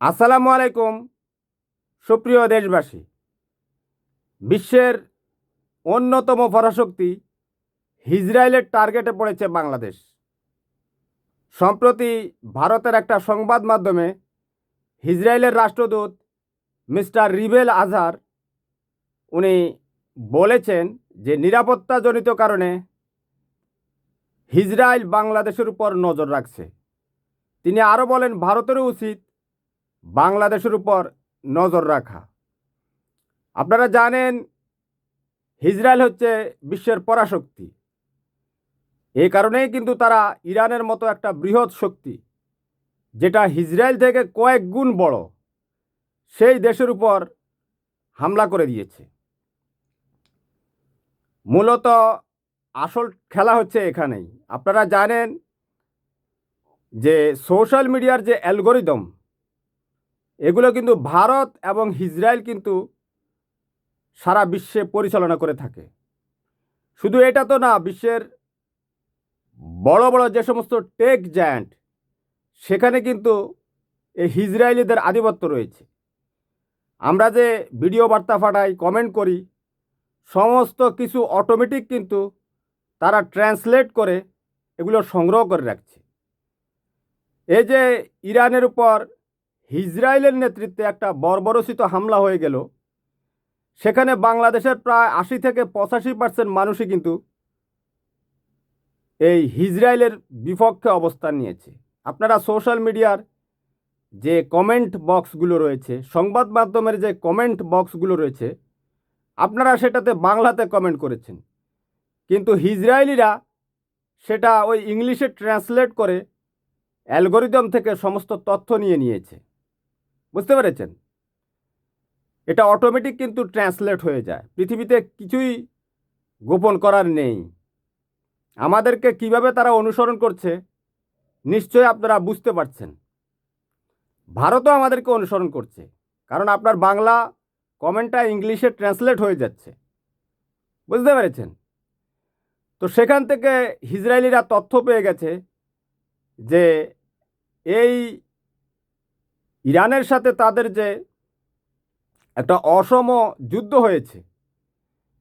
আসসালামু আলাইকুম। সুপ্রিয় দেশবাসী, বিশ্বের অন্যতম পরাশক্তি ইসরায়েলের টার্গেটে পড়েছে বাংলাদেশ। সম্প্রতি ভারতের একটা সংবাদ মাধ্যমে ইসরায়েলের রাষ্ট্রদূত মিস্টার রিবেল আজহার উনি বলেছেন যে নিরাপত্তাজনিত কারণে ইসরায়েল বাংলাদেশের উপর নজর রাখছে। তিনি আরও বলেন ভারতেরও উচিত বাংলাদেশের উপর নজর রাখা। আপনারা জানেন ইসরায়েল হচ্ছে বিশ্বের পরাশক্তি। এই কারণেই কিন্তু তারা ইরানের মতো একটা বৃহৎ শক্তি, যেটা ইসরায়েল থেকে কয়েক গুণ বড়, সেই দেশের উপর হামলা করে দিয়েছে। মূলত আসল খেলা হচ্ছে এখানেই। আপনারা জানেন যে সোশ্যাল মিডিয়ার যে অ্যালগোরিদম, এগুলো কিন্তু ভারত এবং ইসরায়েল কিন্তু সারা বিশ্বে পরিচালনা করে থাকে। শুধু এটা তো না, বিশ্বের বড় বড় যে সমস্ত টেক জায়ান্ট, সেখানে কিন্তু এই ইসরায়েলিদের আধিপত্য রয়েছে। আমরা যে ভিডিও বার্তা পাঠাই, কমেন্ট করি, সমস্ত কিছু অটোমেটিক কিন্তু তারা ট্রান্সলেট করে এগুলো সংগ্রহ করে রাখছে। এই যে ইরানের উপর ইসরায়েলের নেতৃত্বে একটা বর্বরচিত হামলা হয়ে গেল, সেখানে বাংলাদেশের প্রায় 80 থেকে 85% মানুষই কিন্তু এই ইসরায়েলের বিপক্ষে অবস্থান নিয়েছে। আপনারা সোশ্যাল মিডিয়ার যে কমেন্ট বক্সগুলো রয়েছে, সংবাদ মাধ্যমের যে কমেন্ট বক্সগুলো রয়েছে, আপনারা সেটাতে বাংলাতে কমেন্ট করেছেন, কিন্তু ইসরায়েলিরা সেটা ওই ইংলিশে ট্রান্সলেট করে অ্যালগোরিদম থেকে সমস্ত তথ্য নিয়ে নিয়েছে। বুঝতে পেরেছেন? এটা অটোমেটিক কিন্তু ট্রান্সলেট হয়ে যায়। পৃথিবীতে কিছুই গোপন করার নেই। আমাদেরকে কিভাবে তারা অনুসরণ করছে নিশ্চয়ই আপনারা বুঝতে পারছেন। ভারতও আমাদেরকে অনুসরণ করছে, কারণ আপনার বাংলা কমেন্টটা ইংলিশে ট্রান্সলেট হয়ে যাচ্ছে। বুঝতে পেরেছেন? তো সেখান থেকে ইসরায়েলিরা তথ্য পেয়ে গেছে যে এই ইরানের সাথে তাদের যে একটা অসম যুদ্ধ হয়েছে,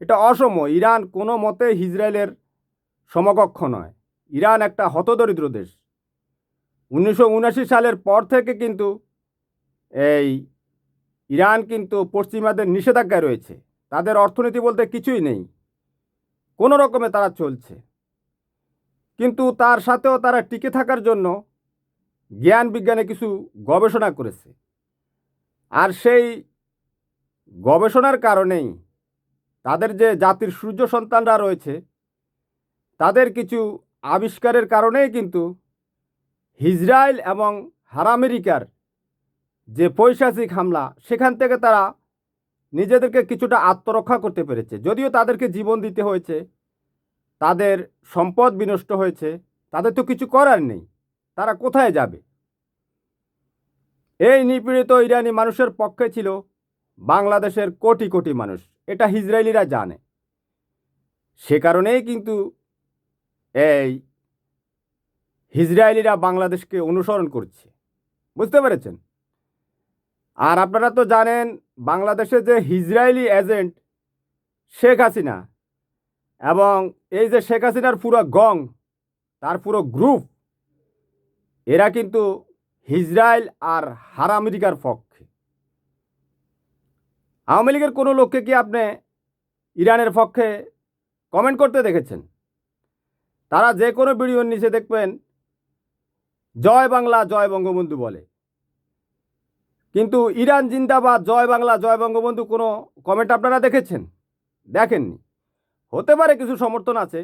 এটা অসম। ইরান কোনো মতে ইসরায়েলের সমকক্ষ নয়। ইরান একটা হতদরিদ্র দেশ। 1979 সালের পর থেকে কিন্তু এই ইরান কিন্তু পশ্চিমাদের নিষেধাজ্ঞায় রয়েছে। তাদের অর্থনীতি বলতে কিছুই নেই, কোনো রকমে তারা চলছে। কিন্তু তার সাথেও তারা টিকে থাকার জন্য জ্ঞান বিজ্ঞানে কিছু গবেষণা করেছে। আর সেই গবেষণার কারণেই তাদের যে জাতির সূর্য সন্তানরা রয়েছে, তাদের কিছু আবিষ্কারের কারণেই কিন্তু ইসরায়েল এবং আমেরিকার যে পৈশাচিক হামলা, সেখান থেকে তারা নিজেদেরকে কিছুটা আত্মরক্ষা করতে পেরেছে। যদিও তাদেরকে জীবন দিতে হয়েছে, তাদের সম্পদ বিনষ্ট হয়েছে, তাদের তো কিছু করার নেই। তারা কোথায় যাবে? এই নিপীড়িত ইরানি মানুষের পক্ষে ছিল বাংলাদেশের কোটি কোটি মানুষ। এটা ইসরায়েলিরা জানে। সে কারণেই কিন্তু এই ইসরায়েলিরা বাংলাদেশকে অনুসরণ করছে। বুঝতে পেরেছেন? আর আপনারা তো জানেন বাংলাদেশে যে ইসরায়েলি এজেন্ট শেখ হাসিনা, এবং এই যে শেখ হাসিনার পুরো গং, তার পুরো গ্রুপ, এরা কিন্তু ইসরায়েল আর আমেরিকার পক্ষে। আওয়ামী লীগের কোনো লোককে কি আপনি ইরানের পক্ষে কমেন্ট করতে দেখেছেন? তারা যে কোনো ভিডিওর নিচে দেখবেন জয় বাংলা জয় বঙ্গবন্ধু বলে, কিন্তু ইরান জিন্দাবাদ, জয় বাংলা জয় বঙ্গবন্ধু কোনো কমেন্ট আপনারা দেখেছেন? দেখেননি। হতে পারে কিছু সমর্থন আছে,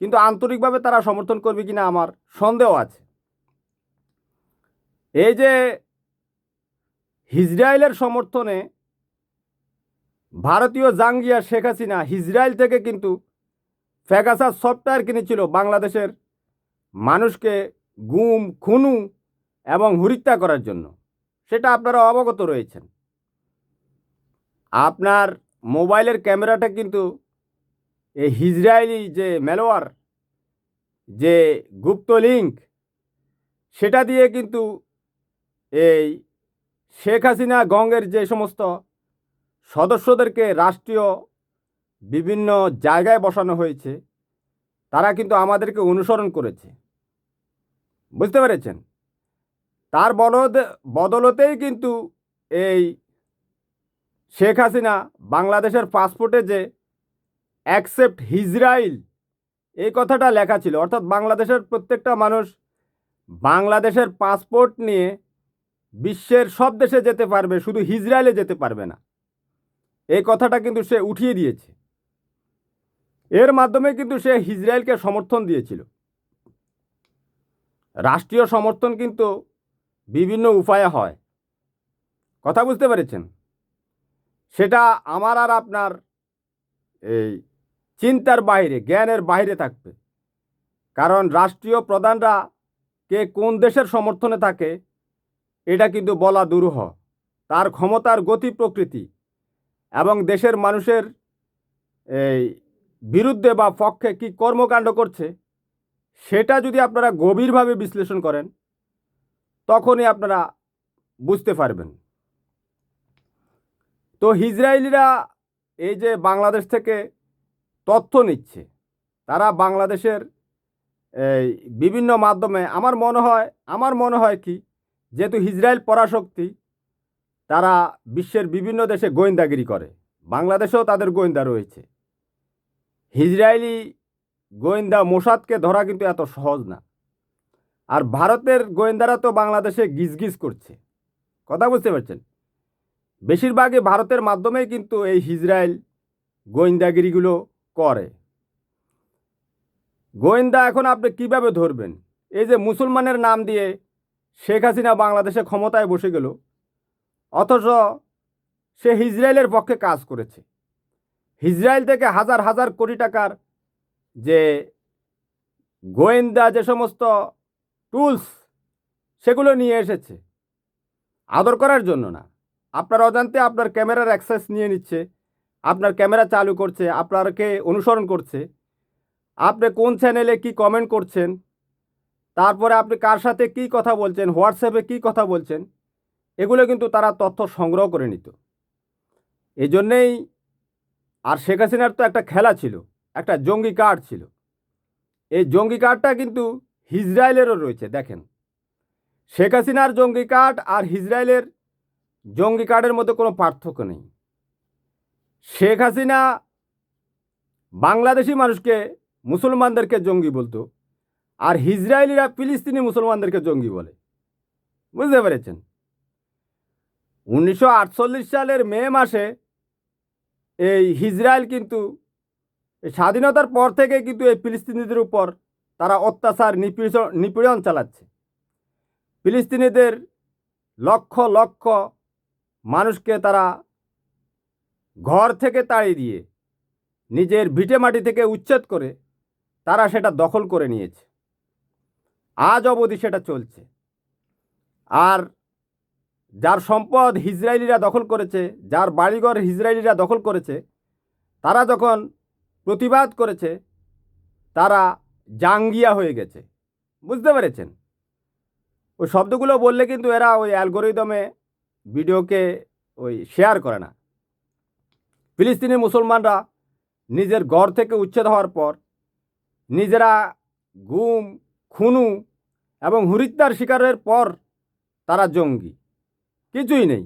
কিন্তু আন্তরিকভাবে তারা সমর্থন করবে কিনা আমার সন্দেহ আছে। এই যে ইসরায়েলের সমর্থনে ভারতীয় জাঙ্গিয়া শেখ হাসিনা ইসরায়েল থেকে কিন্তু ফ্যাগাসাস সফটওয়্যার কিনেছিল বাংলাদেশের মানুষকে গুম, খুনু এবং হত্যা করার জন্য। সেটা আপনারা অবগত রয়েছেন। আপনার মোবাইলের ক্যামেরাটা কিন্তু এই ইসরায়েলি যে ম্যালওয়্যার, যে গুপ্ত লিঙ্ক, সেটা দিয়ে কিন্তু এই শেখ হাসিনা গংয়ের যে সমস্ত সদস্যদেরকে রাষ্ট্রীয় বিভিন্ন জায়গায় বসানো হয়েছে, তারা কিন্তু আমাদেরকে অনুসরণ করেছে। বুঝতে পেরেছেন? তার বদলতেই কিন্তু এই শেখ হাসিনা বাংলাদেশের পাসপোর্টে যে অ্যাকসেপ্ট ইজরাইল এই কথাটা লেখা ছিল, অর্থাৎ বাংলাদেশের প্রত্যেকটা মানুষ বাংলাদেশের পাসপোর্ট নিয়ে বিশ্বের সব দেশে যেতে পারবে, শুধু ইজরায়েলে যেতে পারবে না। এই কথাটা কিন্তু সে উঠিয়ে দিয়েছে। এর মাধ্যমে কিন্তু সে ইজরায়েলকে সমর্থন দিয়েছিল। রাষ্ট্রীয় সমর্থন কিন্তু বিভিন্ন উপায়ে হয়, কথা বুঝতে পেরেছেন? সেটা আমার আর আপনার এই চিন্তার বাইরে, জ্ঞানের বাইরে থাকবে। কারণ রাষ্ট্রীয় প্রধানরা কে কোন দেশের সমর্থনে থাকে এটা কিন্তু বলা দুরূহ। তার ক্ষমতার গতি প্রকৃতি এবং দেশের মানুষের এই বিরুদ্ধে বা পক্ষে কি কর্মকাণ্ড করছে সেটা যদি আপনারা গভীরভাবে বিশ্লেষণ করেন তখনই আপনারা বুঝতে পারবেন। তো ইজরায়েলিরা এই যে বাংলাদেশ থেকে তথ্য নিচ্ছে, তারা বাংলাদেশের এই বিভিন্ন মাধ্যমে আমার মনে হয় কি, যেহেতু ইজরায়েল পরাশক্তি, তারা বিশ্বের বিভিন্ন দেশে গোয়েন্দাগিরি করে। বাংলাদেশেও তাদের গোয়েন্দা রয়েছে। ইজরায়েলি গোয়েন্দা মোসাদকে ধরা কিন্তু এত সহজ না। আর ভারতের গোয়েন্দারা তো বাংলাদেশে গিজগিজ করছে, কথা বুঝতে পারছেন? বেশিরভাগই ভারতের মাধ্যমেই কিন্তু এই ইজরায়েল গোয়েন্দাগিরিগুলো করে। গোয়েন্দা এখন আপনি কিভাবে ধরবেন? এই যে মুসলমানের নাম দিয়ে শেখ হাসিনা বাংলাদেশে ক্ষমতায় বসে গেল, অথচ সে ইজরায়েলের পক্ষে কাজ করেছে। ইজরায়েল থেকে হাজার হাজার কোটি টাকার যে গোয়েন্দা যে সমস্ত টুলস সেগুলো নিয়ে এসেছে আদর করার জন্য না, আপনার অজান্তে আপনার ক্যামেরার অ্যাক্সেস নিয়ে নিচ্ছে, আপনার ক্যামেরা চালু করছে, আপনাকে অনুসরণ করছে, আপনি কোন চ্যানেলে কি কমেন্ট করছেন, তারপরে আপনি কার সাথে কি কথা বলছেন, হোয়াটসঅ্যাপে কি কথা বলছেন, এগুলো কিন্তু তারা তথ্য সংগ্রহ করে নিত। এই জন্যেই আর শেখ হাসিনার তো একটা খেলা ছিল, একটা জঙ্গি কার্ড ছিল। এই জঙ্গি কার্ডটা কিন্তু ইজরায়েলেরও রয়েছে। দেখেন, শেখ হাসিনার জঙ্গি কার্ড আর ইজরায়েলের জঙ্গি কার্ডের মধ্যে কোনো পার্থক্য নেই। শেখ হাসিনা বাংলাদেশি মানুষকে, মুসলমানদেরকে জঙ্গি বলতো, আর ইজরায়েলিরা ফিলিস্তিনি মুসলমানদেরকে জঙ্গি বলে। বুঝতে পেরেছেন? 1948 সালের মে মাসে এই ইজরায়েল কিন্তু স্বাধীনতার পর থেকে কিন্তু এই ফিলিস্তিনিদের উপর তারা অত্যাচার নিপীড়ন চালাচ্ছে। ফিলিস্তিনিদের লক্ষ লক্ষ মানুষকে তারা ঘর থেকে তাড়িয়ে দিয়ে নিজের ভিটে মাটি থেকে উচ্ছেদ করে তারা সেটা দখল করে নিয়েছে। আজ অবধি সেটা চলছে। আর যার সম্পদ ইজরায়েলিরা দখল করেছে, যার বাড়িঘর ইজরায়েলিরা দখল করেছে, তারা যখন প্রতিবাদ করেছে তারা জাঙ্গিয়া হয়ে গেছে। বুঝতে পেরেছেন? ওই শব্দগুলো বললে কিন্তু এরা ওই অ্যালগোরিদমে ভিডিওকে ওই শেয়ার করে না। ফিলিস্তিনি মুসলমানরা নিজের ঘর থেকে উচ্ছেদ হওয়ার পর নিজেরা গুম, খুনু এবং হত্যার শিকারের পর তারা জঙ্গি। কিছুই নেই।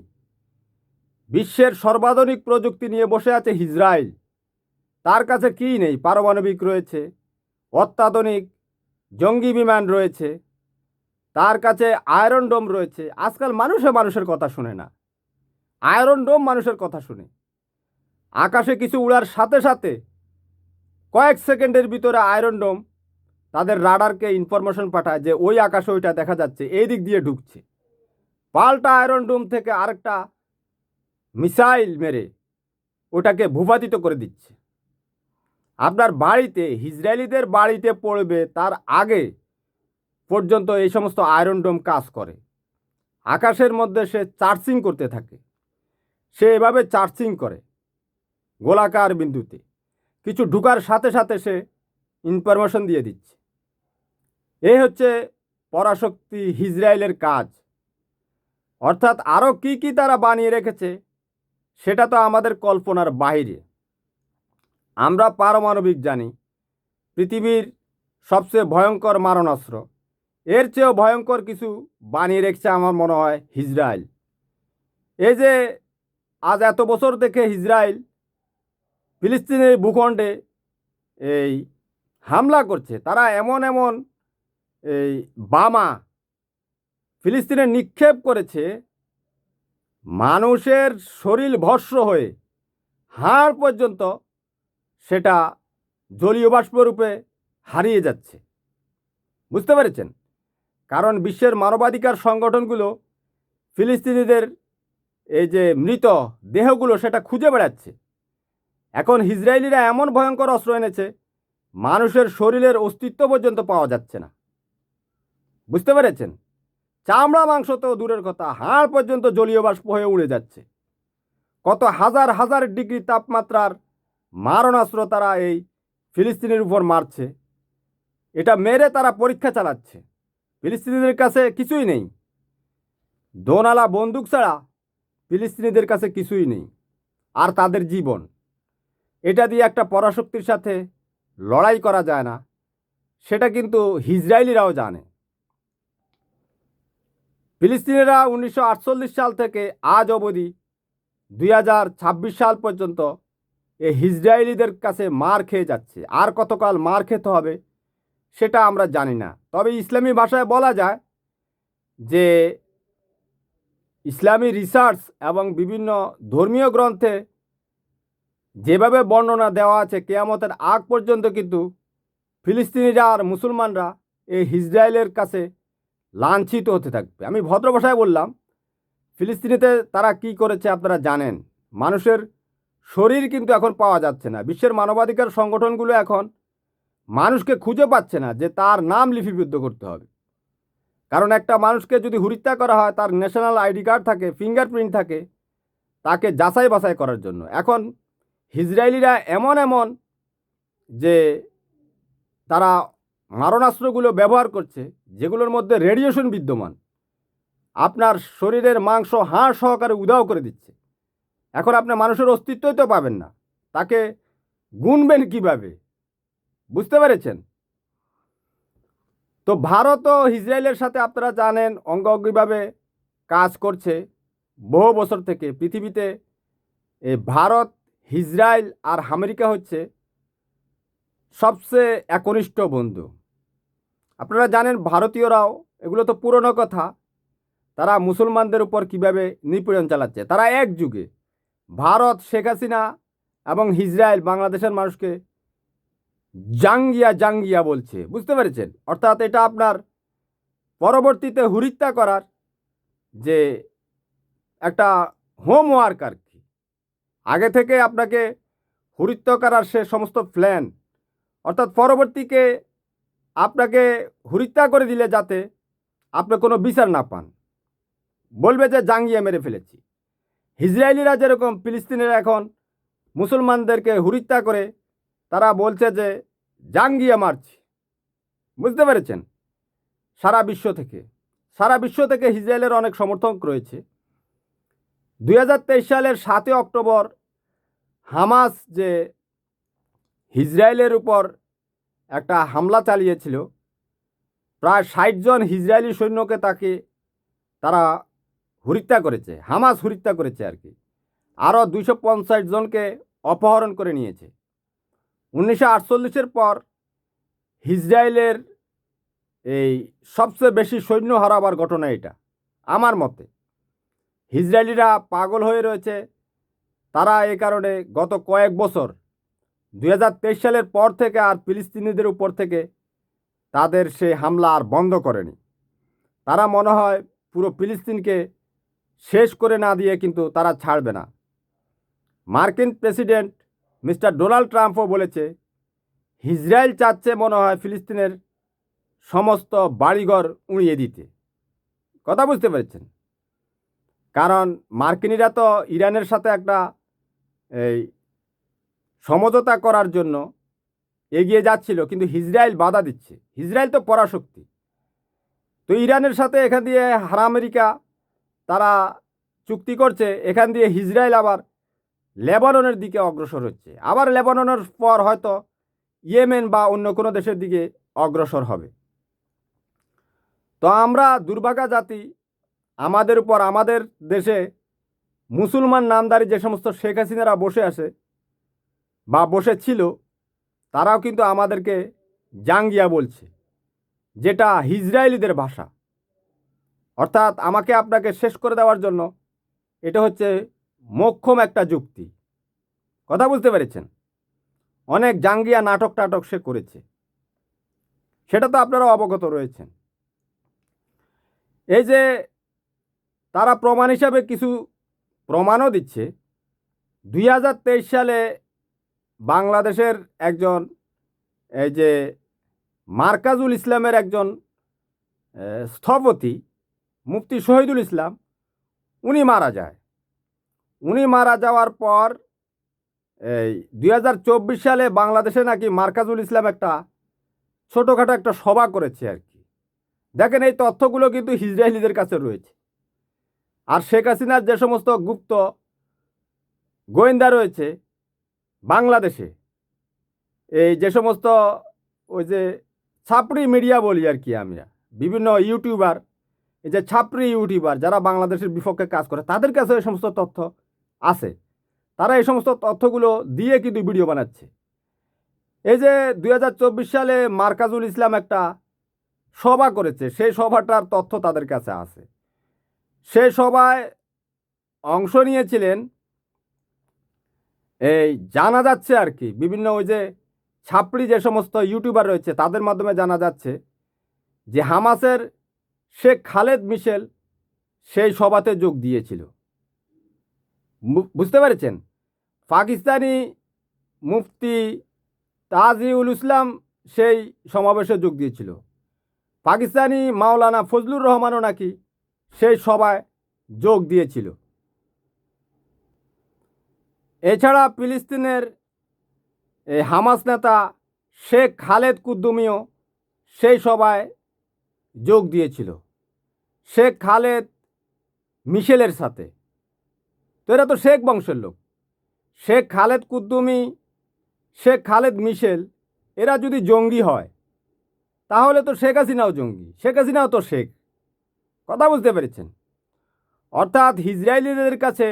বিশ্বের সর্বাধুনিক প্রযুক্তি নিয়ে বসে আছে ইজরায়েল। তার কাছে কী নেই? পারমাণবিক রয়েছে, অত্যাধুনিক জঙ্গি বিমান রয়েছে, তার কাছে আয়রন ডোম রয়েছে। আজকাল মানুষের কথা শুনে না, আয়রন ডোম মানুষের কথা শুনে। আকাশে কিছু উড়ার সাথে সাথে কয়েক সেকেন্ডের ভিতরে আয়রন ডোম তাদের রাডারকে ইনফরমেশন পাঠায় যে ওই আকাশে ওইটা দেখা যাচ্ছে, এই দিক দিয়ে ঢুকছে। পাল্টা আয়রন ডোম থেকে আরেকটা মিসাইল মেরে ওটাকে ভূপাতিত করে দিচ্ছে। আপনার বাড়িতে, ইজরায়েলিদের বাড়িতে পড়বে তার আগে পর্যন্ত এই সমস্ত আয়রন ডোম কাজ করে। আকাশের মধ্যে সে চার্জিং করতে থাকে। সে এভাবে চার্জিং করে গোলাকার বিন্দুতে, কিছু ঢুকার সাথে সাথে সে ইনফরমেশন দিয়ে দিচ্ছে। এই হচ্ছে পরাশক্তি ইজরায়েলের কাজ। অর্থাৎ আরও কি কি তারা বানিয়ে রেখেছে সেটা তো আমাদের কল্পনার বাইরে। আমরা পারমাণবিক জানি, পৃথিবীর সবচেয়ে ভয়ঙ্কর মারণাস্ত্র। এর চেয়েও ভয়ঙ্কর কিছু বানিয়ে রেখেছে আমার মনে হয় ইসরায়েল। এই যে আজ এত বছর থেকে ইসরায়েল ফিলিস্তিনের ভূখণ্ডে এই হামলা করছে, তারা এমন এমন এই বামা ফিলিস্তিনে নিক্ষেপ করেছে, মানুষের শরীর ভস্ম হয়ে হাড় পর্যন্ত সেটা জলীয় বাষ্প রূপে হারিয়ে যাচ্ছে। বুঝতে পেরেছেন? কারণ বিশ্বের মানবাধিকার সংগঠনগুলো ফিলিস্তিনিদের এই যে মৃত দেহগুলো সেটা খুঁজে বেড়াচ্ছে। এখন ইসরায়েলিরা এমন ভয়ঙ্কর অস্ত্র এনেছে, মানুষের শরীরের অস্তিত্ব পর্যন্ত পাওয়া যাচ্ছে না। বুঝতে পেরেছেন? চামড়া মাংস তো দূরের কথা, হাড় পর্যন্ত জলীয় বাষ্প হয়ে উড়ে যাচ্ছে। কত হাজার হাজার ডিগ্রি তাপমাত্রার মারণাস্ত্র তারা এই ফিলিস্তিনের উপর মারছে। এটা মেরে তারা পরীক্ষা চালাচ্ছে। ফিলিস্তিনিদের কাছে কিছুই নেই, দোনালা বন্দুক ছাড়া ফিলিস্তিনিদের কাছে কিছুই নেই, আর তাদের জীবন। এটা দিয়ে একটা পরাশক্তির সাথে লড়াই করা যায় না, সেটা কিন্তু ইসরায়েলিরাও জানে। ফিলিস্তিনিরা 1948 সাল থেকে আজ অবধি 2026 সাল পর্যন্ত এই ইসরায়েলিদের কাছে মার খেয়ে যাচ্ছে। আর কতকাল মার খেতে হবে সেটা আমরা জানি না। তবে ইসলামী ভাষায় বলা যায় যে ইসলামী রিসার্চ এবং বিভিন্ন ধর্মীয় গ্রন্থে যেভাবে বর্ণনা দেওয়া আছে, কিয়ামতের আগ পর্যন্ত কিন্তু ফিলিস্তিনিরা আর মুসলমানরা এই ইসরায়েলের কাছে লাঞ্ছিত হতে থাকবে। আমি ভদ্র ভাষায় বললাম, ফিলিস্তিনিতে তারা কি করেছে আপনারা জানেন। মানুষের শরীর কিন্তু এখন পাওয়া যাচ্ছে না। বিশ্বের মানবাধিকার সংগঠনগুলো এখন মানুষকে খুঁজে পাচ্ছে না যে তার নাম লিপিবদ্ধ করতে হবে। কারণ একটা মানুষকে যদি হত্যা করা হয়, তার ন্যাশনাল আইডি কার্ড থাকে, ফিঙ্গারপ্রিন্ট থাকে, তাকে যাচাই বাছাই করার জন্য। এখন ইসরায়েলিরা এমন এমন যে তারা মারণাস্ত্রগুলো ব্যবহার করছে যেগুলোর মধ্যে রেডিয়েশন বিদ্যমান, আপনার শরীরের মাংস হাড় সহকারে উধাও করে দিচ্ছে। এখন আপনি মানুষের অস্তিত্বই তো পাবেন না, তাকে গুনবেন কিভাবে? বুঝতে পেরেছেন? তো ভারত ও ইসরায়েলের সাথে আপনারা জানেন অঙ্গাঙ্গিভাবে কাজ করছে বহু বছর থেকে। পৃথিবীতে এই ভারত, ইসরায়েল আর আমেরিকা হচ্ছে সবচেয়ে একনিষ্ঠ বন্ধু। আপনারা জানেন ভারতীয়রাও, এগুলো তো পুরনো কথা, তারা মুসলমানদের উপর কিভাবে নিপীড়ন চালাচ্ছে। তারা এক যুগে ভারত, শেখ হাসিনা এবং ইসরায়েল বাংলাদেশের মানুষকে জাঙ্গিয়া জাঙ্গিয়া বলছে। বুঝতে পেরেছেন? অর্থাৎ এটা আপনার পরবর্তীতে হত্যা করার যে একটা হোমওয়ার্ক আর কি। আগে থেকে আপনাকে হত্যা করার সে সমস্ত প্ল্যান, অর্থাৎ পরবর্তীকে আপনাকে হত্যা করে দিলে যাতে আপনি কোনো বিচার না পান, বলবে যে জাঙ্গিয়া মেরে ফেলেছি। ইসরায়েলিরা যেরকম ফিলিস্তিনের এখন মুসলমানদেরকে হত্যা করে তারা বলছে যে জাঙ্গিয়া মারছি। বুঝতে পেরেছেন? সারা বিশ্ব থেকে ইসরায়েলের অনেক সমর্থক রয়েছে। 2023 সালের 7 অক্টোবর হামাস যে ইসরায়েলের উপর একটা হামলা চালিয়েছিল, প্রায় 60 জন ইসরায়েলি সৈন্যকে তারা হত্যা করেছে, হামাস হত্যা করেছে আর কি। আরও 250 জনকে অপহরণ করে নিয়েছে। 1948-এর পর ইসরায়েলের এই সবচেয়ে বেশি সৈন্য হারাবার ঘটনা এটা আমার মতে। ইসরায়েলিরা পাগল হয়ে রয়েছে। তারা এই কারণে গত কয়েক বছর 2023 সালের পর থেকে আর ফিলিস্তিনিদের উপর থেকে তাদের সে হামলা আর বন্ধ করেনি। তারা মনে হয় পুরো ফিলিস্তিনকে শেষ করে না দিয়ে কিন্তু তারা ছাড়বে না। মার্কিন প্রেসিডেন্ট মিস্টার ডোনাল্ড ট্রাম্পও বলেছে ইসরায়েল চাচ্ছে মনে হয় ফিলিস্তিনের সমস্ত বাড়িঘর উড়িয়ে দিতে। কথা বুঝতে পেরেছেন? কারণ মার্কিনিরা তো ইরানের সাথে একটা এই সমঝোতা করার জন্য এগিয়ে যাচ্ছিল, কিন্তু ইসরায়েল বাধা দিচ্ছে। ইসরায়েল তো পরাশক্তি, তো ইরানের সাথে এখান দিয়ে আমেরিকা তারা চুক্তি করছে, এখান দিয়ে ইসরায়েল আবার লেবাননের দিকে অগ্রসর হচ্ছে, আবার লেবাননের পর হয়তো ইয়েমেন বা অন্য কোনো দেশের দিকে অগ্রসর হবে। তো আমরা দুর্ভাগা জাতি, আমাদের উপর আমাদের দেশে মুসলমান নামধারী যে সমস্ত শেখ হাসিনারা বসে আছে বা বসে ছিল, তারাও কিন্তু আমাদেরকে জাঙ্গিয়া বলছে, যেটা ইসরায়েলিদের ভাষা। অর্থাৎ আমাকে আপনাকে শেষ করে দেওয়ার জন্য এটা হচ্ছে মোক্ষম একটা যুক্তি। কথা বুঝতে পেরেছেন? অনেক জাঙ্গিয়া নাটক টাটক সে করেছে, সেটা তো আপনারা অবগত রয়েছেন। এই যে তারা প্রমাণ হিসাবে কিছু প্রমাণও দিচ্ছে। 2023 সালে বাংলাদেশের একজন এই যে মার্কাজুল ইসলামের একজন স্থপতি মুফতি শহীদুল ইসলাম, উনি মারা যায়। উনি মারা যাওয়ার পর এই 2024 সালে বাংলাদেশে নাকি মার্কাজুল ইসলাম একটা ছোটোখাটো একটা সভা করেছে আর কি। দেখেন, এই তথ্যগুলো কিন্তু ইসরায়েলিদের কাছে রয়েছে। আর শেখ হাসিনার যে সমস্ত গুপ্ত গোয়েন্দা রয়েছে বাংলাদেশে, এই যে সমস্ত ওই যে ছাপড়ি মিডিয়া বলি আর কি আমরা, বিভিন্ন ইউটিউবার, এই যে ছাপড়ি ইউটিউবার যারা বাংলাদেশের বিপক্ষে কাজ করে, তাদের কাছে এই সমস্ত তথ্য আছে। তারা এই সমস্ত তথ্যগুলো দিয়ে কিন্তু ভিডিও বানাচ্ছে। এই যে 2024 সালে মার্কাজুল ইসলাম একটা সভা করেছে, সেই সভাটার তথ্য তাদের কাছে আছে। সেই সভায় অংশ নিয়েছিলেন, এই জানা যাচ্ছে আর কি, বিভিন্ন ওই যে ছাপড়ি যে সমস্ত ইউটিউবার রয়েছে তাদের মাধ্যমে জানা যাচ্ছে যে হামাসের শেখ খালেদ মিশেল সেই সভাতে যোগ দিয়েছিল। বুঝতে পেরেছেন? পাকিস্তানি মুফতি তাজিউল ইসলাম সেই সমাবেশে যোগ দিয়েছিল। পাকিস্তানি মাওলানা ফজলুর রহমানও নাকি সেই সভায় যোগ দিয়েছিল। এছাড়া ফিলিস্তিনের এই হামাস নেতা শেখ খালেদ কুদ্দুমিও সেই সভায় যোগ দিয়েছিল শেখ খালেদ মিশেলের সাথে। তো এরা তো শেখ বংশের লোক। শেখ খালেদ কুদ্দুমি, শেখ খালেদ মিশেল, এরা যদি জঙ্গি হয় তাহলে তো শেখ হাসিনাও জঙ্গি, শেখ হাসিনাও তো শেখ। কথা বুঝতে পেরেছেন? অর্থাৎ ইসরায়েলিদের কাছে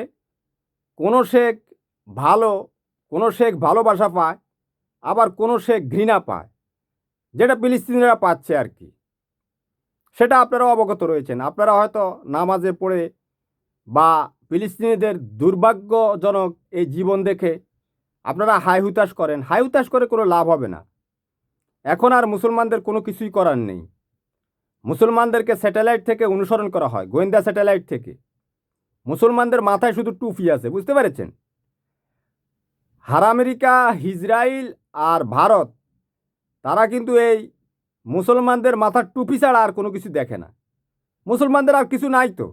কোনো শেখ ভালো, কোনো শেখ ভালোবাসা পায়, আবার কোনো শেখ ঘৃণা পায়, যেটা ফিলিস্তিনিরা পাচ্ছে আর কি। সেটা আপনারা অবগত রয়েছেন। আপনারা হয়তো নামাজে পড়ে বা ফিলিস্তিনিদের দুর্ভাগ্যজনক এই জীবন দেখে আপনারা হাই হুতাশ করেন। হাই হুতাশ করে কোনো লাভ হবে না। এখন আর মুসলমানদের কোনো কিছুই করার নেই। মুসলমানদেরকে স্যাটেলাইট থেকে অনুসরণ করা হয়, গোয়েন্দা স্যাটেলাইট থেকে। মুসলমানদের মাথায় শুধু টুপি আছে, বুঝতে পেরেছেন? আমেরিকা, ইসরায়েল আর ভারত, তারা কিন্তু এই মুসলমানদের মাথার টুপি ছাড়া আর কোনো কিছু দেখে না। মুসলমানদের আর কিছু নাই তো।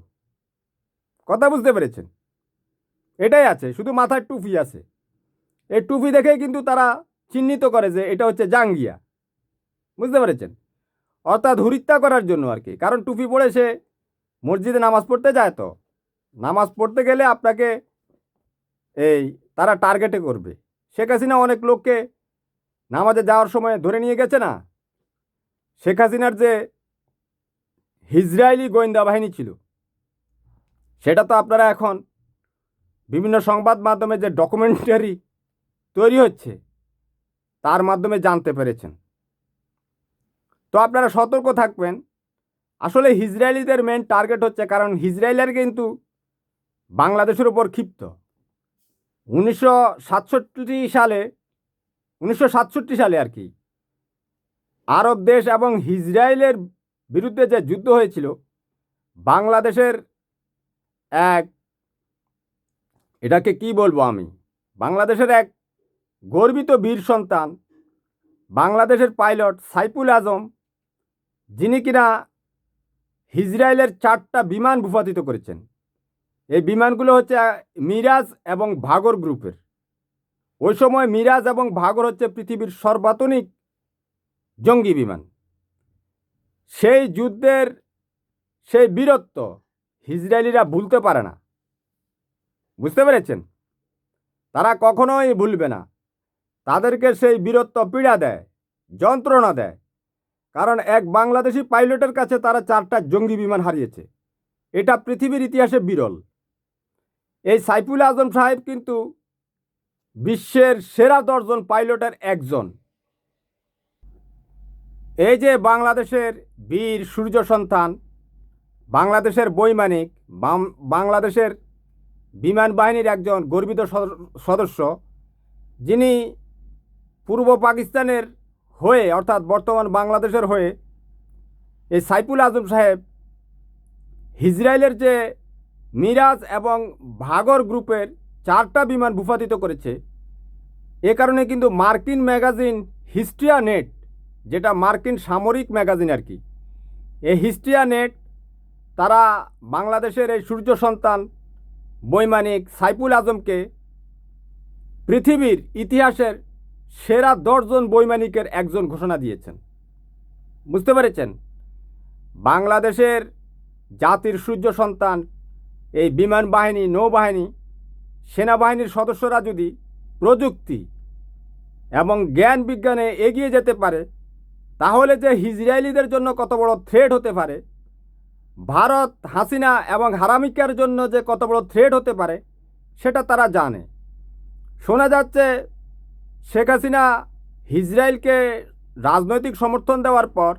কথা বুঝতে পেরেছেন? এটাই আছে, শুধু মাথার টুপি আছে। এই টুপি দেখেই কিন্তু তারা চিহ্নিত করে যে এটা হচ্ছে জাঙ্গিয়া। বুঝতে পেরেছেন? অর্থাৎ হত্যা করার জন্য আর কি। কারণ টুপি পরে সে মসজিদে নামাজ পড়তে যায়, তো নামাজ পড়তে গেলে আপনাকে এই তারা টার্গেটে করবে। শেখ হাসিনা অনেক লোককে নামাজে যাওয়ার সময় ধরে নিয়ে গেছে না? শেখ হাসিনার যে ইসরায়েলি গোয়েন্দা বাহিনী ছিল, সেটা তো আপনারা এখন বিভিন্ন সংবাদ মাধ্যমে যে ডকুমেন্টারি তৈরি হচ্ছে তার মাধ্যমে জানতে পেরেছেন। তো আপনারা সতর্ক থাকবেন। আসলে ইসরায়েলিদের মেন টার্গেট হচ্ছে, কারণ ইসরায়েলের কিন্তু বাংলাদেশের উপর ক্ষিপ্ত। 1967 সালে আর কি আরব দেশ এবং ইসরায়েলের বিরুদ্ধে যে যুদ্ধ হয়েছিল, বাংলাদেশের এটাকে কি বলবো আমি, বাংলাদেশের এক গর্বিত বীর সন্তান, বাংলাদেশের পাইলট সাইফুল আজম, যিনি কিনা ইসরায়েলের 4টা বিমান ভূপাতিত করেছেন। এই বিমানগুলো হচ্ছে মিরাজ এবং ভাগর গ্রুপের। ওই সময় মিরাজ এবং ভাগর হচ্ছে পৃথিবীর সর্বাধুনিক জঙ্গি বিমান। সেই যুদ্ধের সেই বীরত্ব ইসরায়েলিরা ভুলতে পারে না। বুঝতে পেরেছেন? তারা কখনোই ভুলবে না। তাদেরকে সেই বীরত্ব পীড়া দেয়, যন্ত্রণা দেয়। কারণ এক বাংলাদেশি পাইলটের কাছে তারা 4টা জঙ্গি বিমান হারিয়েছে। এটা পৃথিবীর ইতিহাসে বিরল। এই সাইফুল আজম সাহেব কিন্তু বিশ্বের সেরা 10 জন পাইলটের একজন। এই যে বাংলাদেশের বীর সূর্য সন্তান, বাংলাদেশের বৈমানিক, বাংলাদেশের বিমান বাহিনীর একজন গর্বিত সদস্য, যিনি পূর্ব পাকিস্তানের হয়ে অর্থাৎ বর্তমান বাংলাদেশের হয়ে এই সাইফুল আজম সাহেব ইসরায়েলের যে মিরাজ এবং ভাগর গ্রুপের 4টা বিমান ভূপাতিত করেছে। এ কারণে কিন্তু মার্কিন ম্যাগাজিন হিস্ট্রিয়া নেট, যেটা মার্কিন সামরিক ম্যাগাজিন আর কি, এই হিস্ট্রিয়া নেট তারা বাংলাদেশের এই সূর্য সন্তান বৈমানিক সাইফুল আজমকে পৃথিবীর ইতিহাসের সেরা 10 জন বৈমানিকের একজন ঘোষণা দিয়েছেন। বুঝতে পেরেছেন? বাংলাদেশের জাতির সূর্য সন্তান এই বিমান বাহিনী, নৌবাহিনী, সেনাবাহিনীর সদস্যরা যদি প্রযুক্তি এবং জ্ঞান বিজ্ঞানে এগিয়ে যেতে পারে, তাহলে যে ইসরায়েলিদের জন্য কত বড় থ্রেট হতে পারে, ভারত হাসিনা এবং হারামিকার জন্য যে কত বড় থ্রেট হতে পারে, সেটা তারা জানে। শোনা যাচ্ছে শেখ হাসিনা ইসরায়েলকে রাজনৈতিক সমর্থন দেওয়ার পর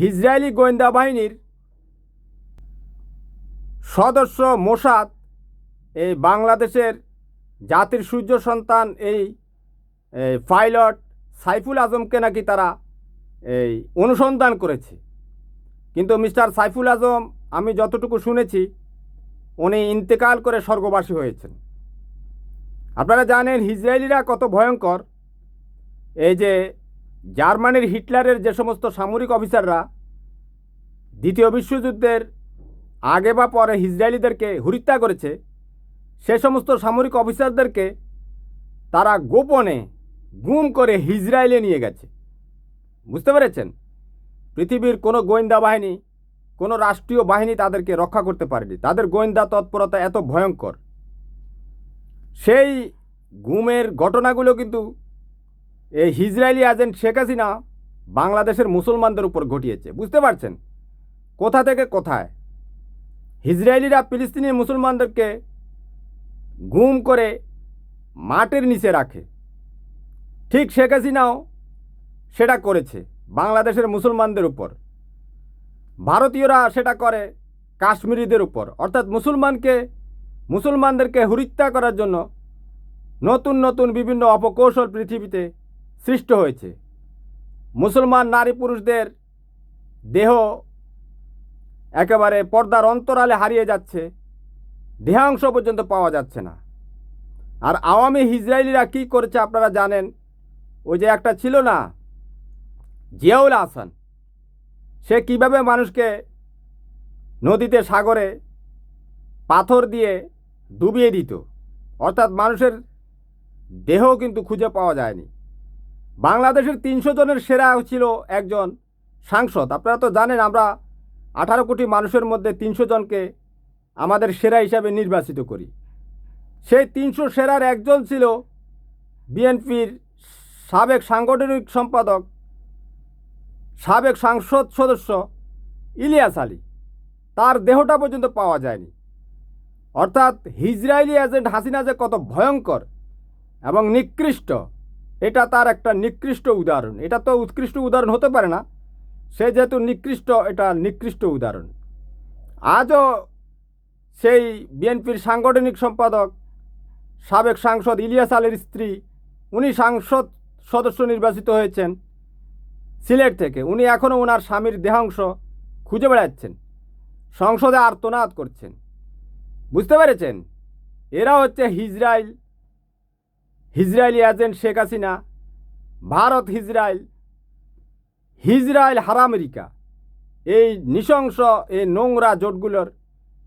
ইসরায়েলি গোয়েন্দা বাহিনীর সদস্য মোসাদ এই বাংলাদেশের জাতির সূর্য সন্তান এই পাইলট সাইফুল আজমকে নাকি তারা এই অনুসন্ধান করেছে। কিন্তু মিস্টার সাইফুল আজম, আমি যতটুকু শুনেছি, উনি ইন্তেকাল করে স্বর্গবাসী হয়েছেন। আপনারা জানেন ইসরায়েলিরা কত ভয়ঙ্কর। এই যে জার্মানির হিটলারের যে সমস্ত সামরিক অফিসাররা দ্বিতীয় বিশ্বযুদ্ধের আগে বা পরে ইসরায়েলিদেরকে হত্যা করেছে, সে সমস্ত সামরিক অফিসারদেরকে তারা গোপনে গুম করে ইসরায়েলে নিয়ে গেছে। বুঝতে পেরেছেন? পৃথিবীর কোনো গোয়েন্দা বাহিনী, কোনো রাষ্ট্রীয় বাহিনী তাদেরকে রক্ষা করতে পারেনি। তাদের গোয়েন্দা তৎপরতা এত ভয়ঙ্কর। সেই গুমের ঘটনাগুলো কিন্তু এই ইসরায়েলি এজেন্ট শেখ হাসিনা বাংলাদেশের মুসলমানদের উপর ঘটিয়েছে। বুঝতে পারছেন কোথা থেকে কোথায়? ইসরায়েলিরা ফিলিস্তিনি মুসলমানদেরকে গুম করে মাটির নিচে রাখে। ঠিক শেখ হাসিনাও সেটা করেছে বাংলাদেশের মুসলমানদের উপর। ভারতীয়রা সেটা করে কাশ্মীরিদের উপর। অর্থাৎ মুসলমানদেরকে হত্যা করার জন্য নতুন নতুন বিভিন্ন অপকৌশল পৃথিবীতে সৃষ্টি হয়েছে। মুসলমান নারী পুরুষদের দেহ একেবারে পর্দার অন্তরালে হারিয়ে যাচ্ছে, দেহাংশ পর্যন্ত পাওয়া যাচ্ছে না। আর আওয়ামী ইসরায়েলিরা কী করেছে আপনারা জানেন। ওই যে একটা ছিল না, জিয়াউল হাসান, সে কিভাবে মানুষকে নদীতে, সাগরে পাথর দিয়ে ডুবিয়ে দিত। অর্থাৎ মানুষের দেহ কিন্তু খুঁজে পাওয়া যায়নি। বাংলাদেশের 300 জনের সেরা ছিল একজন সাংসদ। আপনারা তো জানেন আমরা 18 কোটি মানুষের মধ্যে 300 জনকে আমাদের সেরা হিসাবে নির্বাচিত করি। সেই 300 সেরার একজন ছিল বিএনপির সাবেক সাংগঠনিক সম্পাদক, সাবেক সংসদ সদস্য ইলিয়াস আলী। তার দেহটা পর্যন্ত পাওয়া যায়নি। অর্থাৎ ইসরায়েলি এজেন্ট হাসিনা যে কত ভয়ঙ্কর এবং নিকৃষ্ট, এটা তার একটা নিকৃষ্ট উদাহরণ। এটা তো উৎকৃষ্ট উদাহরণ হতে পারে না, সে যেহেতু নিকৃষ্ট, এটা নিকৃষ্ট উদাহরণ। আজও সেই বিএনপির সাংগঠনিক সম্পাদক সাবেক সাংসদ ইলিয়াস আলীর স্ত্রী, উনি সংসদ সদস্য নির্বাচিত হয়েছেন সিলেট থেকে। উনি এখনও ওনার স্বামীর দেহাংশ খুঁজে বেড়াচ্ছেন, সংসদে আর্তনাদ করছেন। বুঝতে পেরেছেন? এরা হচ্ছে Israeli agent Sheikh Hasina, Bharat Israel হারামেরিকা, এই নৃশংস, এই নোংরা জোটগুলোর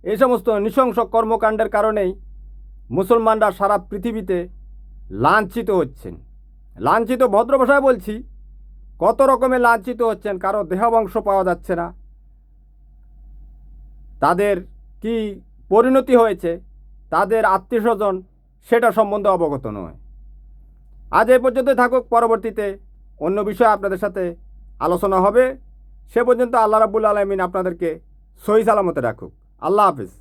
এই সমস্ত নৃশংস কর্মকাণ্ডের কারণেই মুসলমানরা সারা পৃথিবীতে লাঞ্ছিত হচ্ছেন। লাঞ্ছিত ভদ্র ভাষায় বলছি, কত রকমের লাঞ্ছিত হচ্ছেন। কারো দেহবংশ পাওয়া যাচ্ছে না, তাদের কি পরিণতি হয়েছে, তাদের আত্মীয়স্বজন সেটা সম্বন্ধে অবগত নয়। আজ এই পর্যন্তই থাকুক, পরবর্তীতে অন্য বিষয়ে আপনাদের সাথে আলোচনা হবে। সে পর্যন্ত আল্লাহ রাব্বুল আলামিন আপনাদেরকে সহি সালামতে রাখুক। আল্লাহ হাফিজ।